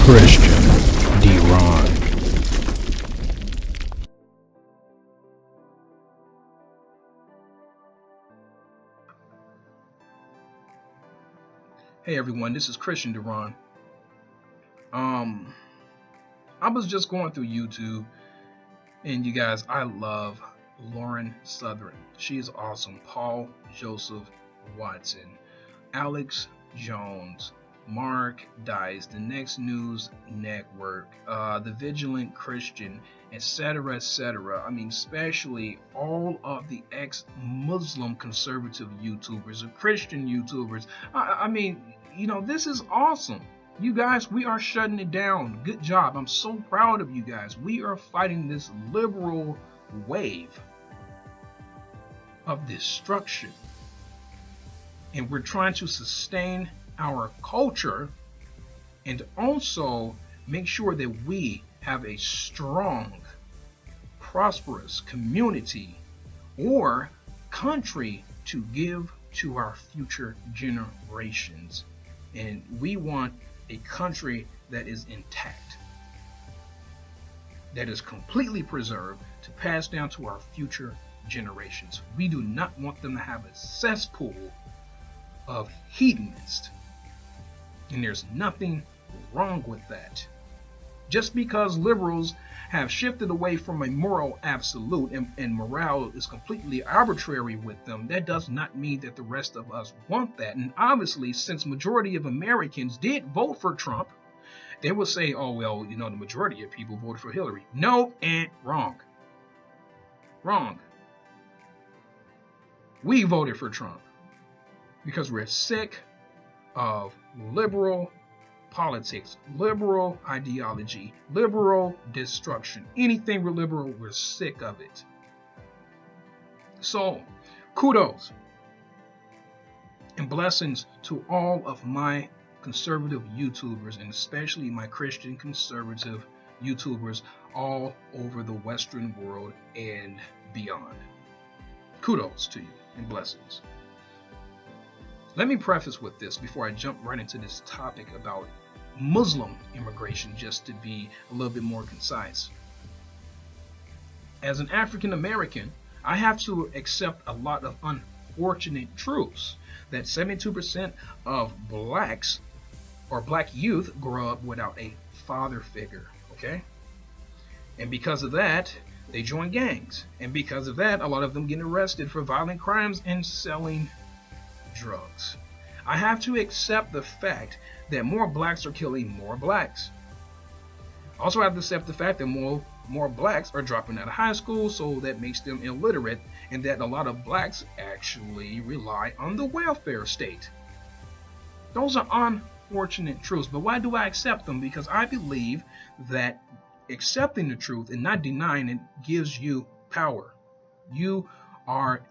Christian D-Ron. Hey everyone, this is Christian D-Ron. I was just going through YouTube, and you guys, I love Lauren Southern. She is awesome. Paul Joseph Watson, Alex Jones, Mark Dice, the Next News Network, the Vigilant Christian, etc., etc. I mean, especially all of the ex-Muslim conservative YouTubers or Christian YouTubers. I mean, you know, this is awesome. You guys, we are shutting it down. Good job. I'm so proud of you guys. We are fighting this liberal wave of destruction. And we're trying to sustain our culture and also make sure that we have a strong, prosperous community or country to give to our future generations. And we want a country that is intact, that is completely preserved to pass down to our future generations. We do not want them to have a cesspool of hedonists. And there's nothing wrong with that. Just because liberals have shifted away from a moral absolute and morale is completely arbitrary with them, that does not mean that the rest of us want that. And obviously, since majority of Americans did vote for Trump, they will say, oh, well, you know, the majority of people voted for Hillary. No, and wrong. Wrong. We voted for Trump because we're sick of liberal politics, liberal ideology, liberal destruction. Anything we're liberal, we're sick of it. So, kudos and blessings to all of my conservative YouTubers, and especially my Christian conservative YouTubers all over the Western world and beyond. Kudos to you and blessings. Let me preface with this before I jump right into this topic about Muslim immigration, just to be a little bit more concise. As an African American, I have to accept a lot of unfortunate truths that 72% of blacks or black youth grow up without a father figure, okay? And because of that, they join gangs. And because of that, a lot of them get arrested for violent crimes and selling drugs. I have to accept the fact that more blacks are killing more blacks. Also, I have to accept the fact that more blacks are dropping out of high school, so that makes them illiterate, and that a lot of blacks actually rely on the welfare state. Those are unfortunate truths, but why do I accept them? Because I believe that accepting the truth and not denying it gives you power. You are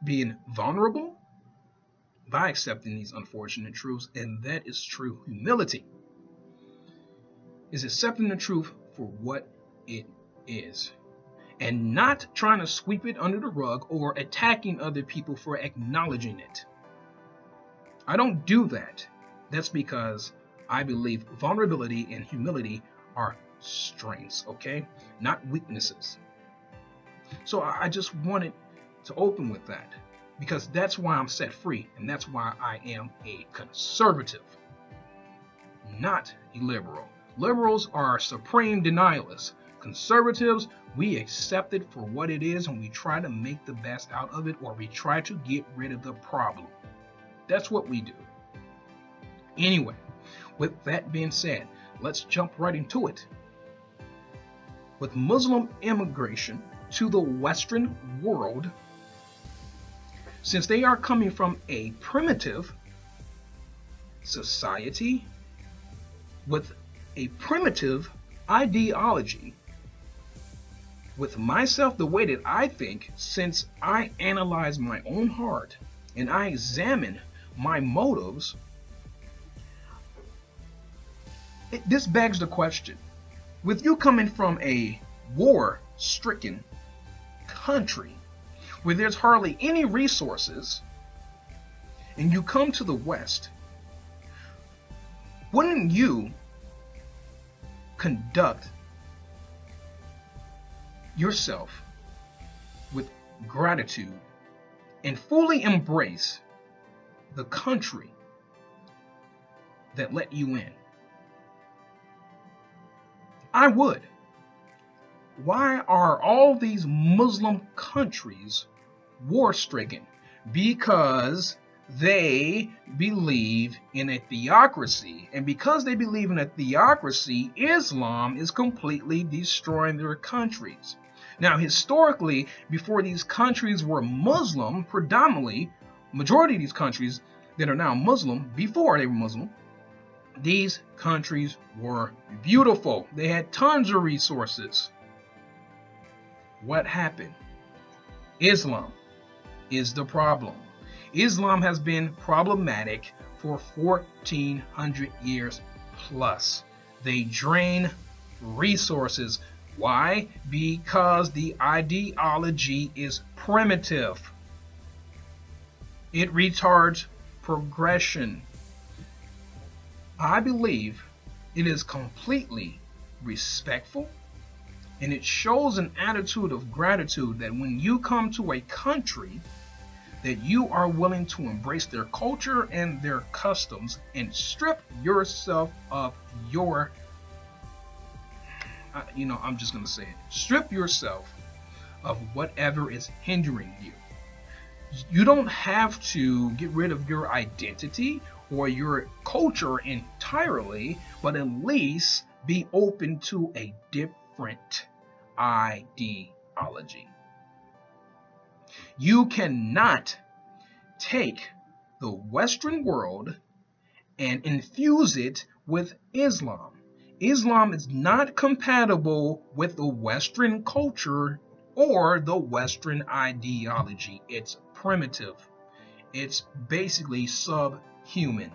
being vulnerable by accepting these unfortunate truths, and that is true humility. Is accepting the truth for what it is and not trying to sweep it under the rug or attacking other people for acknowledging it. I don't do that. That's because I believe vulnerability and humility are strengths, okay? Not weaknesses. So I just wanted to open with that, because that's why I'm set free, and that's why I am a conservative, not a liberal. Liberals are supreme denialists. Conservatives, we accept it for what it is, and we try to make the best out of it, or we try to get rid of the problem. That's what we do. Anyway, with that being said, let's jump right into it. With Muslim immigration to the Western world, since they are coming from a primitive society with a primitive ideology, with myself, the way that I think, since I analyze my own heart and I examine my motives, this begs the question, with you coming from a war-stricken country where there's hardly any resources, and you come to the West Wouldn't you conduct yourself with gratitude and fully embrace the country that let you in? I would. Why are all these Muslim countries war-stricken? Because they believe in a theocracy, and because they believe in a theocracy, Islam is completely destroying their countries. Now, historically, before these countries were Muslim, predominantly, majority of these countries that are now Muslim, before they were Muslim, these countries were beautiful. They had tons of resources. What happened? Islam is the problem. Islam has been problematic for 1400 years plus. They drain resources. Why? Because the ideology is primitive. It retards progression. I believe it is completely respectful, and it shows an attitude of gratitude that when you come to a country, that you are willing to embrace their culture and their customs and strip yourself of your, I'm just going to say it, strip yourself of whatever is hindering you. You don't have to get rid of your identity or your culture entirely, but at least be open to a different ideology. You cannot take the Western world and infuse it with Islam. Islam is not compatible with the Western culture or the Western ideology. It's primitive. It's basically subhuman.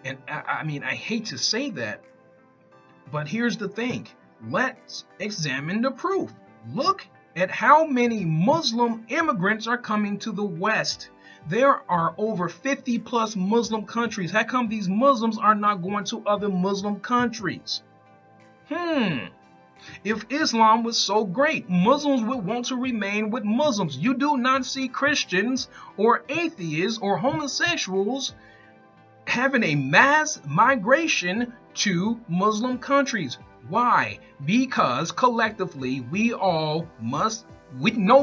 And I hate to say that, but here's the thing. Let's examine the proof. Look at how many Muslim immigrants are coming to the West. There are over 50 plus Muslim countries. How come these Muslims are not going to other Muslim countries? If Islam was so great, Muslims would want to remain with Muslims. You do not see Christians or atheists or homosexuals having a mass migration to Muslim countries. Why? Because collectively we know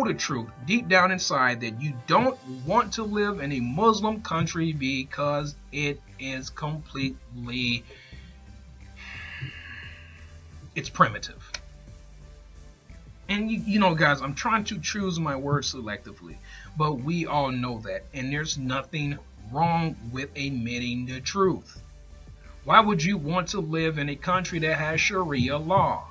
the truth deep down inside that you don't want to live in a Muslim country because it is completely, it's primitive. And you know, guys, I'm trying to choose my words selectively, but we all know that, and there's nothing wrong with admitting the truth. Why would you want to live in a country that has Sharia law?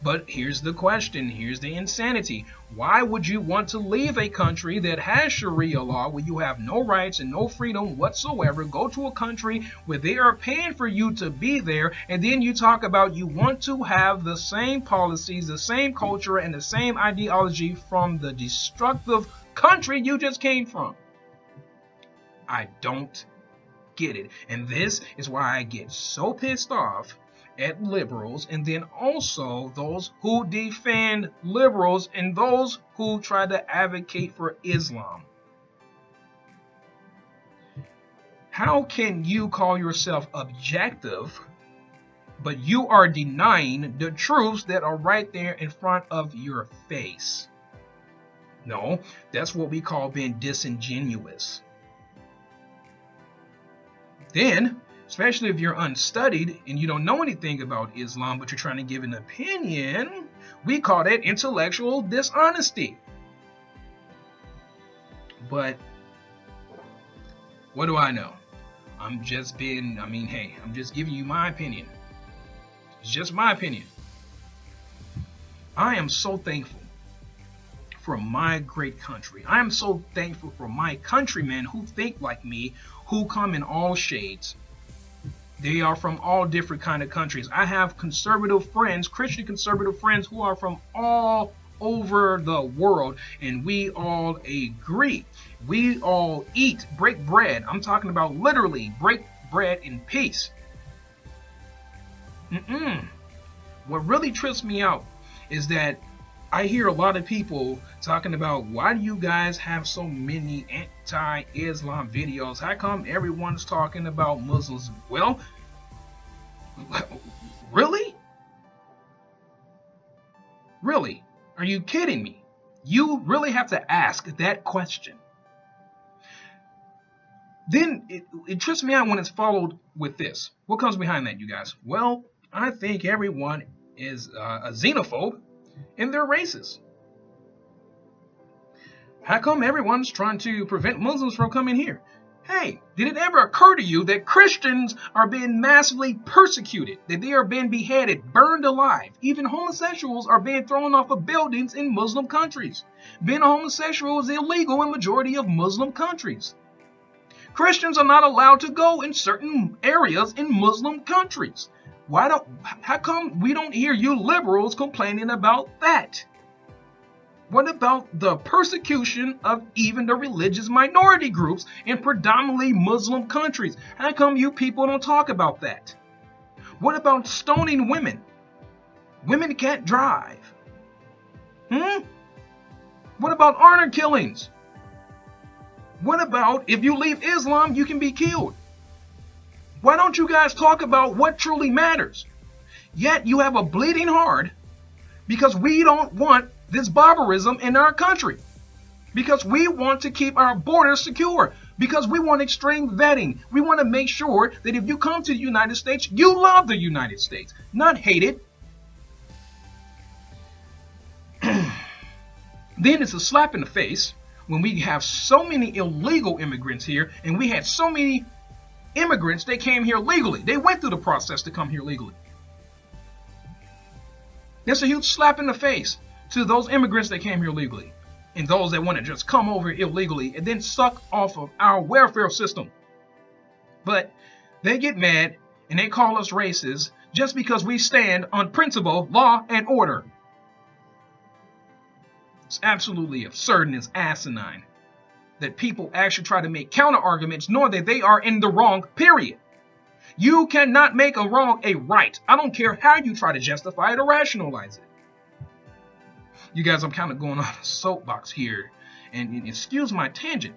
But here's the question, here's the insanity. Why would you want to leave a country that has Sharia law where you have no rights and no freedom whatsoever, go to a country where they are paying for you to be there, and then you talk about you want to have the same policies, the same culture, and the same ideology from the destructive country you just came from? I don't get it. And this is why I get so pissed off at liberals, and then also those who defend liberals and those who try to advocate for Islam. How can you call yourself objective, but you are denying the truths that are right there in front of your face? No, that's what we call being disingenuous. Then, especially if you're unstudied and you don't know anything about Islam, but you're trying to give an opinion, we call that intellectual dishonesty. But what do I know? I'm just giving you my opinion. It's just my opinion. I am so thankful for my great country. I am so thankful for my countrymen who think like me, who come in all shades. They are from all different kind of countries. I have conservative friends, Christian conservative friends, who are from all over the world, and we all agree. We all break bread. I'm talking about literally break bread in peace. What really trips me out is that I hear a lot of people talking about, why do you guys have so many anti-Islam videos? How come everyone's talking about Muslims? Well, really? Really? Are you kidding me? You really have to ask that question. Then it trips me out when it's followed with this. What comes behind that, you guys? Well, I think everyone is a xenophobe and they're racist. How come everyone's trying to prevent Muslims from coming here? Hey, did it ever occur to you that Christians are being massively persecuted, that they are being beheaded, burned alive? Even homosexuals are being thrown off of buildings in Muslim countries. Being a homosexual is illegal in majority of Muslim countries. Christians are not allowed to go in certain areas in Muslim countries. How come we don't hear you liberals complaining about that? What about the persecution of even the religious minority groups in predominantly Muslim countries? How come you people don't talk about that? What about stoning women? Women can't drive. What about honor killings? What about if you leave Islam, you can be killed? Why don't you guys talk about what truly matters? Yet you have a bleeding heart because we don't want this barbarism in our country. Because we want to keep our borders secure. Because we want extreme vetting. We want to make sure that if you come to the United States, you love the United States, not hate it. Then it's a slap in the face when we have so many illegal immigrants here, and we had so many immigrants that came here legally. They went through the process to come here legally. That's a huge slap in the face to those immigrants that came here legally and those that want to just come over illegally and then suck off of our welfare system. But they get mad and they call us racist just because we stand on principle, law, and order. It's absolutely absurd and it's asinine that people actually try to make counter arguments knowing that they are in the wrong, period. You cannot make a wrong a right. I don't care how you try to justify it or rationalize it. You guys, I'm kind of going on a soapbox here, and excuse my tangent.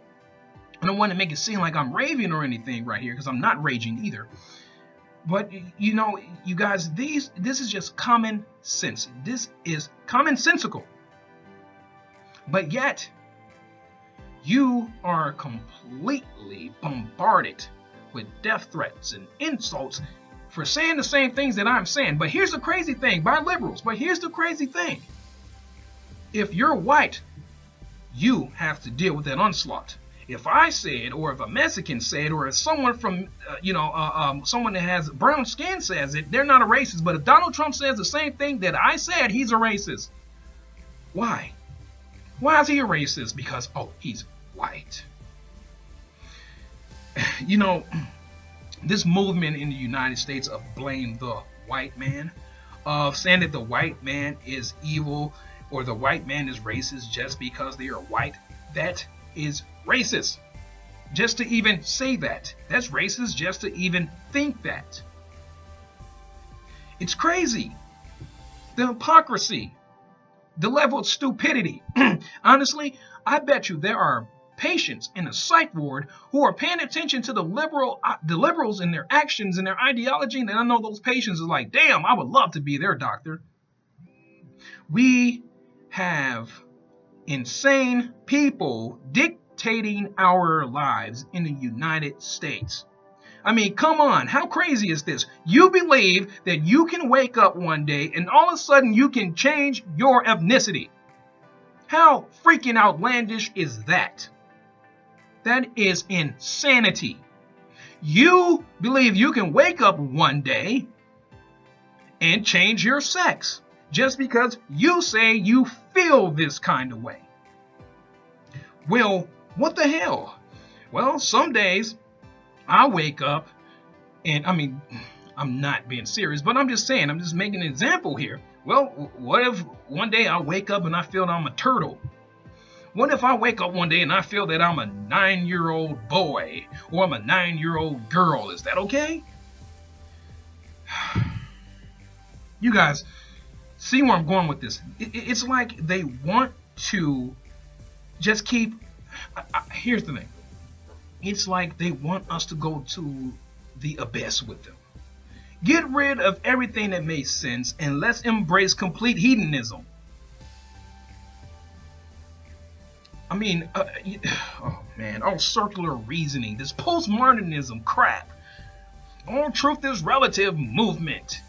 I don't want to make it seem like I'm raving or anything right here, because I'm not raging either. But, you know, you guys, this is just common sense. This is commonsensical. But yet, you are completely bombarded with death threats and insults for saying the same things that I'm saying. But here's the crazy thing, by liberals. But here's the crazy thing. If you're white, you have to deal with that onslaught. If I say it, or if a Mexican say it, or if someone from, someone that has brown skin says it, they're not a racist. But if Donald Trump says the same thing that I said, he's a racist. Why? Why is he a racist? Because, he's white. You know, this movement in the United States of blame the white man, of saying that the white man is evil or the white man is racist just because they are white, that is racist. Just to even say that, that's racist just to even think that. It's crazy. The hypocrisy, the level of stupidity. Honestly, I bet you there are patients in a psych ward who are paying attention to the liberals and their actions and their ideology, and I know those patients are like, damn, I would love to be their doctor. We have insane people dictating our lives in the United States. I mean, come on, how crazy is this? You believe that you can wake up one day and all of a sudden you can change your ethnicity. How freaking outlandish is that? That is insanity. You believe you can wake up one day and change your sex just because you say you feel this kind of way. Well, what the hell? Well, some days I wake up and, I mean, I'm not being serious, but I'm just saying, I'm just making an example here. Well, what if one day I wake up and I feel I'm a turtle? What if I wake up one day and I feel that I'm a 9-year-old boy or I'm a 9-year-old girl? Is that okay? You guys see where I'm going with this? It's like they want to just keep. Here's the thing. It's like they want us to go to the abyss with them. Get rid of everything that makes sense and let's embrace complete hedonism. I mean, oh man, all circular reasoning, this postmodernism crap, all truth is relative movement.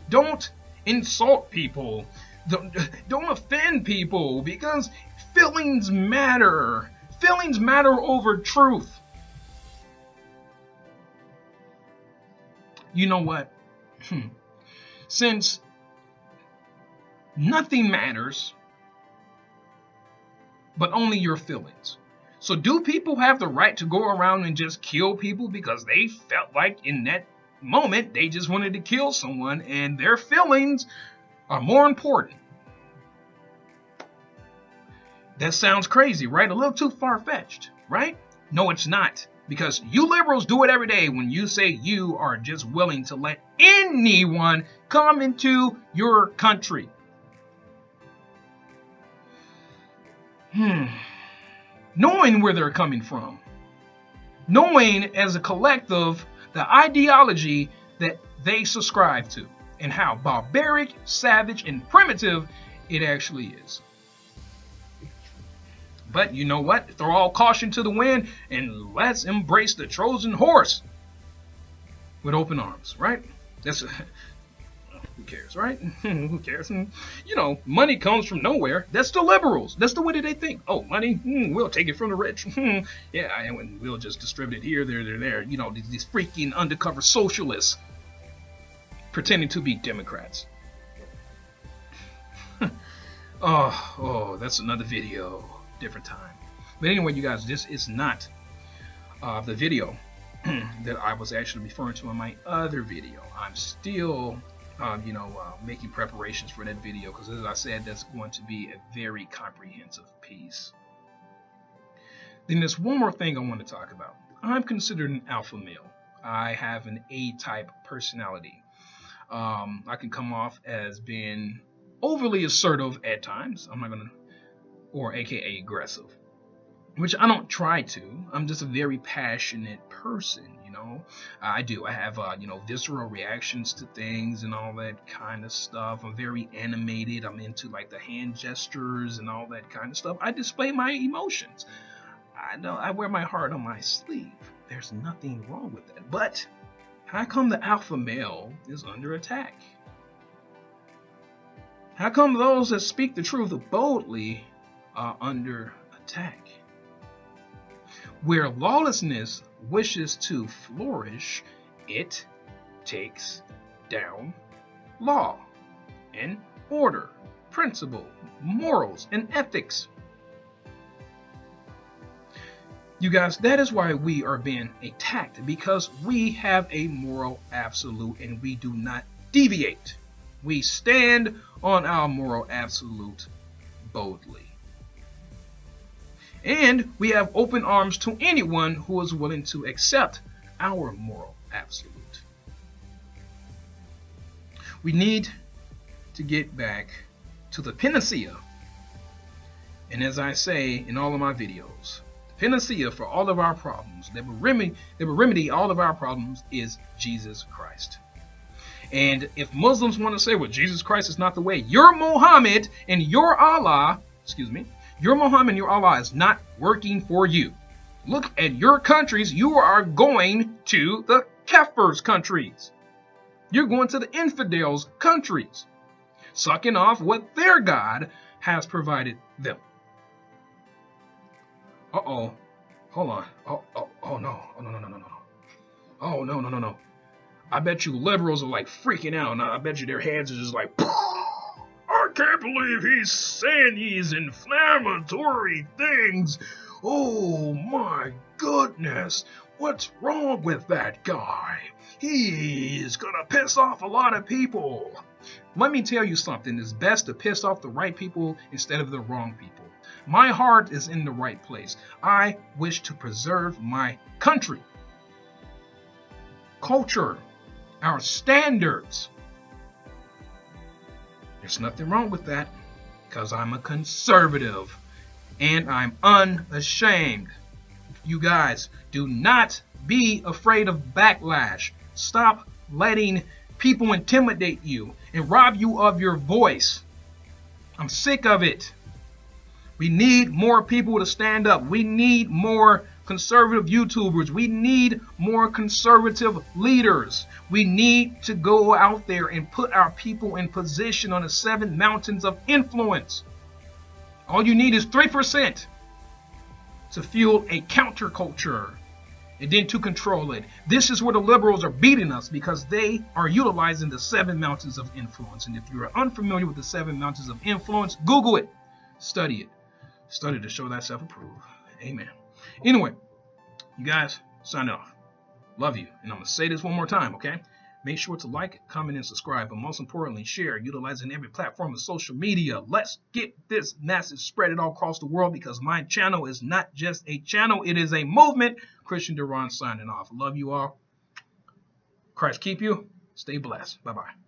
Don't insult people. Don't offend people because feelings matter. Feelings matter over truth. You know what? Since nothing matters but only your feelings. So do people have the right to go around and just kill people because they felt like in that moment they just wanted to kill someone and their feelings are more important? That sounds crazy, right? A little too far-fetched, right? No, it's not. Because you liberals do it every day when you say you are just willing to let anyone come into your country. Knowing where they're coming from. Knowing as a collective the ideology that they subscribe to and how barbaric, savage, and primitive it actually is. But you know what? Throw all caution to the wind and let's embrace the Trojan horse with open arms, right? That's who cares, right? Who cares? You know, money comes from nowhere. That's the liberals. That's the way that they think. Oh, money? We'll take it from the rich. Yeah, and we'll just distribute it here, there. You know, these freaking undercover socialists pretending to be Democrats. Oh, that's another video. Different time. But anyway, you guys, this is not the video that I was actually referring to in my other video. I'm still making preparations for that video because, as I said, that's going to be a very comprehensive piece. Then there's one more thing I want to talk about. I'm considered an alpha male. I have an A-type personality. I can come off as being overly assertive at times. Or aka aggressive, which I don't try to. I'm just a very passionate person, you know. I have visceral reactions to things and all that kind of stuff. I'm very animated. I'm into like the hand gestures and all that kind of stuff. I display my emotions. I wear my heart on my sleeve. There's nothing wrong with that. But how come the alpha male is under attack? How come those that speak the truth boldly are under attack? Where lawlessness wishes to flourish, it takes down law and order, principle, morals, and ethics. You guys, that is why we are being attacked, because we have a moral absolute and we do not deviate. We stand on our moral absolute boldly. And we have open arms to anyone who is willing to accept our moral absolute. We need to get back to the panacea. And as I say in all of my videos, the panacea for all of our problems, that will remedy all of our problems, is Jesus Christ. And if Muslims want to say, well, Jesus Christ is not the way, your Muhammad and your Allah, your Muhammad and your Allah is not working for you. Look at your countries. You are going to the Kafirs' countries. You're going to the infidels' countries, sucking off what their God has provided them. Uh-oh. Hold on. Oh, no. Oh, no. I bet you liberals are like freaking out. And I bet you their heads are just like, I can't believe he's saying these inflammatory things. Oh my goodness. What's wrong with that guy? He's gonna piss off a lot of people. Let me tell you something. It's best to piss off the right people instead of the wrong people. My heart is in the right place. I wish to preserve my country, culture, our standards. There's nothing wrong with that because I'm a conservative and I'm unashamed. You guys, do not be afraid of backlash. Stop letting people intimidate you and rob you of your voice. I'm sick of it. We need more people to stand up. We need more conservative YouTubers. We need more conservative leaders. We need to go out there and put our people in position on the 7 mountains of influence. All you need is 3% to fuel a counterculture and then to control it. This is where the liberals are beating us because they are utilizing the 7 mountains of influence. And if you're unfamiliar with the 7 mountains of influence, Google it, study it. Study to show thyself approved. Amen. Anyway, you guys, sign off. Love you. And I'm going to say this one more time, okay? Make sure to like, comment, and subscribe. But most importantly, share, utilizing every platform of social media. Let's get this message spread all across the world because my channel is not just a channel. It is a movement. Christian Duran signing off. Love you all. Christ keep you. Stay blessed. Bye-bye.